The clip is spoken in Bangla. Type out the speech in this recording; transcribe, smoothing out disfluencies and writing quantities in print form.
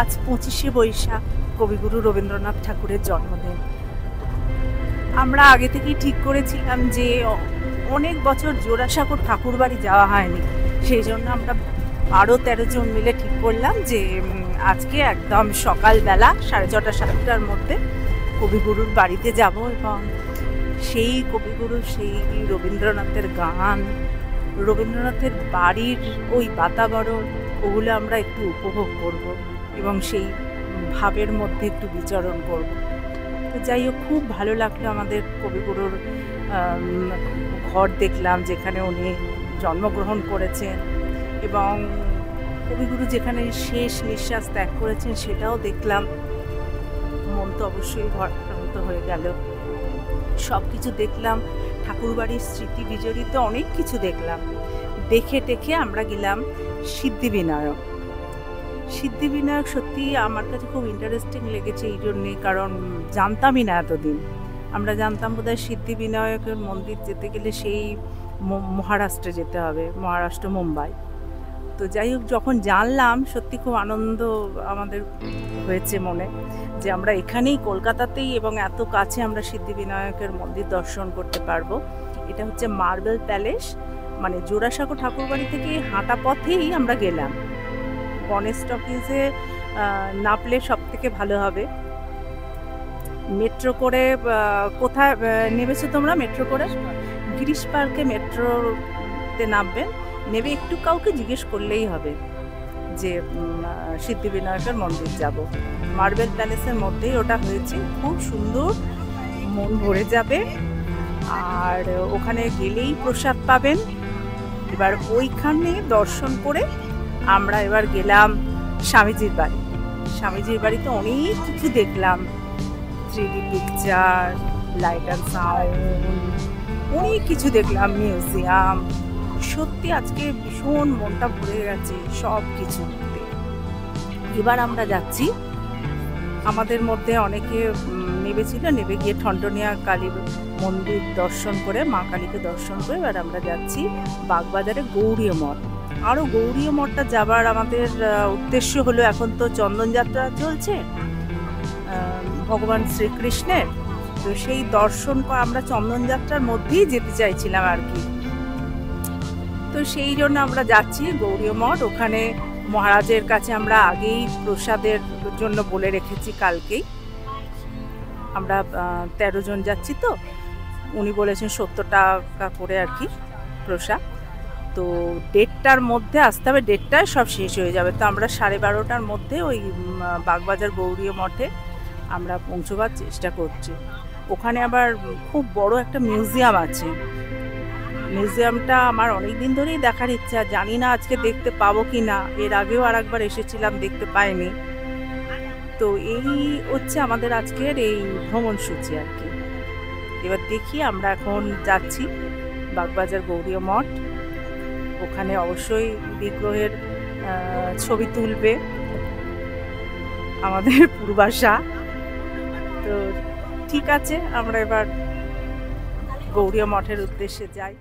আজ 25শে বৈশাখ, কবিগুরু রবীন্দ্রনাথ ঠাকুরের জন্মদিন। আমরা আগে থেকেই ঠিক করেছিলাম যে অনেক বছর জোড়াসাঁকোর ঠাকুর বাড়ি যাওয়া হয়নি, সেই জন্য আমরা 12-13 জন মিলে ঠিক করলাম যে আজকে একদম সকালবেলা 6:30 7টার মধ্যে কবিগুরুর বাড়িতে যাব এবং সেই কবিগুরু, সেই রবীন্দ্রনাথের গান, রবীন্দ্রনাথের বাড়ির ওই বাতাবরণ, ওগুলো আমরা একটু উপভোগ করব এবং সেই ভাবের মধ্যে একটু বিচরণ করব। তো যাই হোক, খুব ভালো লাগলো। আমাদের কবিগুরুর ঘর দেখলাম যেখানে উনি জন্মগ্রহণ করেছেন এবং কবিগুরু যেখানে শেষ নিঃশ্বাস ত্যাগ করেছেন সেটাও দেখলাম। মন তো অবশ্যই ভারাক্রান্ত হয়ে গেল। সব কিছু দেখলাম, ঠাকুরবাড়ির স্মৃতি বিজড়িত অনেক কিছু দেখলাম। দেখে টেখে আমরা গেলাম সিদ্ধিবিনায়ক। সিদ্ধিবিনায়ক সত্যি আমার কাছে খুব ইন্টারেস্টিং লেগেছে এই জন্যে, কারণ জানতামই না এতদিন। আমরা জানতাম বোধহয় সিদ্ধিবিনায়কের মন্দির যেতে গেলে সেই মহারাষ্ট্রে যেতে হবে, মহারাষ্ট্র মুম্বাই। তো যাই হোক, যখন জানলাম সত্যি খুব আনন্দ আমাদের হয়েছে মনে, যে আমরা এখানেই কলকাতাতেই এবং এত কাছে আমরা সিদ্ধিবিনায়কের মন্দির দর্শন করতে পারবো। এটা হচ্ছে মার্বেল প্যালেস, মানে জোড়াসাঁকো ঠাকুরবাড়ি থেকে হাঁটা পথেই আমরা গেলাম। গণেশ টকিজে নামলে সব থেকে ভালো হবে। মেট্রো করে কোথায় নেমেছো তোমরা? মেট্রো করে গিরিশ পার্কে মেট্রোতে নামবেন। নেবে একটু কাউকে জিজ্ঞেস করলেই হবে যে সিদ্ধিবিনায়কের মন্দির যাব। মার্বেল প্যালেসের মধ্যেই ওটা হয়েছে, খুব সুন্দর, মন ভরে যাবে। আর ওখানে গেলেই প্রসাদ পাবেন। এবার ওইখানে দর্শন করে আমরা এবার গেলাম স্বামীজির বাড়ি। স্বামীজির বাড়িতে অনেক কিছু দেখলাম, 3D picture, light and sound, অনেক কিছু দেখলাম, মিউজিয়াম। সত্যি আজকে ভীষণ মনটা ভরে গেছে সব কিছুতে। এবার আমরা যাচ্ছি, আমাদের মধ্যে অনেকে নেমেছিল, নেমে গিয়ে ঠনটনিয়া কালী মন্দির দর্শন করে, মা কালীকে দর্শন করে এবার আমরা যাচ্ছি বাগবাজারে গৌরীয় মঠ। আরও গৌরীয় মঠটা যাবার আমাদের উদ্দেশ্য হলো, এখন তো চন্দনযাত্রা চলছে ভগবান শ্রীকৃষ্ণের, তো সেই দর্শন আমরা চন্দনযাত্রার মধ্যেই যেতে চাইছিলাম আর কি। তো সেই জন্য আমরা যাচ্ছি গৌরীয় মঠ। ওখানে মহারাজের কাছে আমরা আগেই প্রসাদের জন্য বলে রেখেছি, কালকেই। আমরা 13 জন যাচ্ছি, তো উনি বলেছেন 70 টাকা করে আর কি প্রসাদ। তো 1:30টার মধ্যে আসতে হবে, 1:30টায় সব শেষ হয়ে যাবে। তো আমরা 12:30টার মধ্যে ওই বাগবাজার গৌরীয় মঠে আমরা পৌঁছবার চেষ্টা করছি। ওখানে আবার খুব বড় একটা মিউজিয়াম আছে। মিউজিয়ামটা আমার অনেক দিন ধরেই দেখার ইচ্ছা, জানি না আজকে দেখতে পাবো কি না। এর আগেও আর একবার এসেছিলাম, দেখতে পাইনি। তো এই হচ্ছে আমাদের আজকের এই ভ্রমণসূচি আর কি। এবার দেখি, আমরা এখন যাচ্ছি বাগবাজার গৌরীয় মঠ। ওখানে অবশ্যই বিগ্রহের ছবি তুলবে আমাদের পূর্বাশা। তো ঠিক আছে, আমরা এবার গৌরীয় মঠের উদ্দেশ্যে যাই।